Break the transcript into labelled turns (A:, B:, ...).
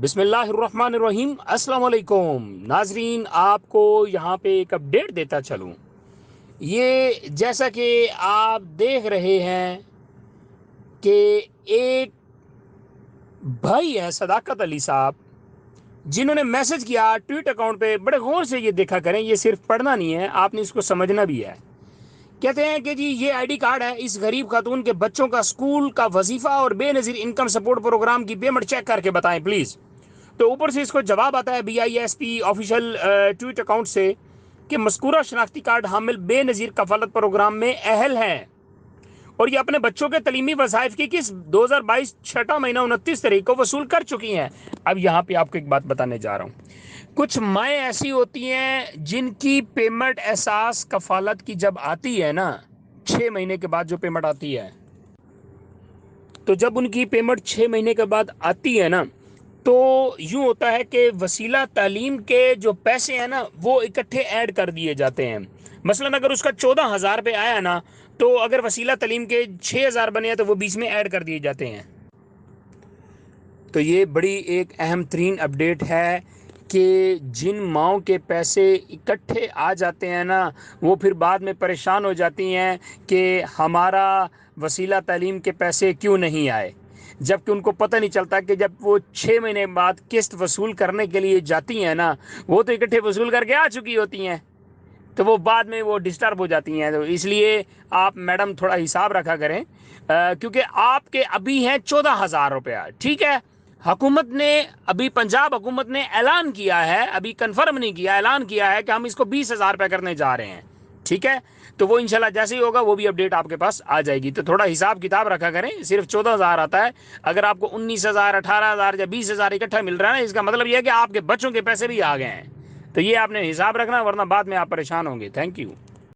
A: بسم اللہ الرحمن الرحیم۔ السلام علیکم ناظرین، آپ کو یہاں پہ ایک اپڈیٹ دیتا چلوں۔ یہ جیسا کہ آپ دیکھ رہے ہیں کہ ایک بھائی ہے صداقت علی صاحب، جنہوں نے میسج کیا ٹویٹ اکاؤنٹ پہ۔ بڑے غور سے یہ دیکھا کریں، یہ صرف پڑھنا نہیں ہے، آپ نے اس کو سمجھنا بھی ہے۔ کہتے ہیں کہ جی یہ آئی ڈی کارڈ ہے اس غریب خاتون کے بچوں کا اسکول کا وظیفہ اور بے نظیر انکم سپورٹ پروگرام کی پیمنٹ چیک کر کے بتائیں پلیز۔ تو اوپر سے اس کو جواب آتا ہے BISP آفیشیل ٹویٹ اکاؤنٹ سے کہ مذکورہ شناختی کارڈ حامل بے نظیر کفالت پروگرام میں اہل ہیں اور یہ اپنے بچوں کے تعلیمی وظائف کی 2022 چھٹا مہینہ 29 تاریخ کو وصول کر چکی ہیں۔ اب یہاں پہ آپ کو ایک بات بتانے جا رہا ہوں۔ کچھ مائیں ایسی ہوتی ہیں جن کی پیمنٹ احساس کفالت کی جب آتی ہے نا، 6 مہینے کے بعد جو پیمنٹ آتی ہے، تو جب ان کی پیمنٹ 6 مہینے کے بعد آتی ہے نا، تو یوں ہوتا ہے کہ وسیلہ تعلیم کے جو پیسے ہیں نا وہ اکٹھے ایڈ کر دیے جاتے ہیں۔ مثلا اگر اس کا 14,000 پہ آیا نا، تو اگر وسیلہ تعلیم کے 6,000 بنے ہیں تو وہ بیچ میں ایڈ کر دیے جاتے ہیں۔ تو یہ بڑی ایک اہم ترین اپڈیٹ ہے کہ جن ماؤں کے پیسے اکٹھے آ جاتے ہیں نا، وہ پھر بعد میں پریشان ہو جاتی ہیں کہ ہمارا وسیلہ تعلیم کے پیسے کیوں نہیں آئے، جبکہ ان کو پتہ نہیں چلتا کہ جب وہ 6 مہینے بعد قسط وصول کرنے کے لیے جاتی ہیں نا، وہ تو اکٹھے وصول کر کے آ چکی ہوتی ہیں، تو وہ بعد میں وہ ڈسٹرب ہو جاتی ہیں۔ تو اس لیے آپ میڈم تھوڑا حساب رکھا کریں، کیونکہ آپ کے ابھی ہیں 14,000 روپیہ، ٹھیک ہے۔ حکومت نے ابھی پنجاب حکومت نے اعلان کیا ہے، ابھی کنفرم نہیں کیا، اعلان کیا ہے کہ ہم اس کو 20,000 روپے کرنے جا رہے ہیں، ٹھیک ہے۔ تو وہ انشاءاللہ جیسے ہی ہوگا وہ بھی اپڈیٹ آپ کے پاس آ جائے گی۔ تو تھوڑا حساب کتاب رکھا کریں، صرف 14,000 آتا ہے، اگر آپ کو 19,000 18,000 یا 20,000 اکٹھا مل رہا ہے نا، اس کا مطلب یہ ہے کہ آپ کے بچوں کے پیسے بھی آ گئے ہیں۔ تو یہ آپ نے حساب رکھنا، ورنہ بعد میں آپ پریشان ہوں گے۔ Thank you.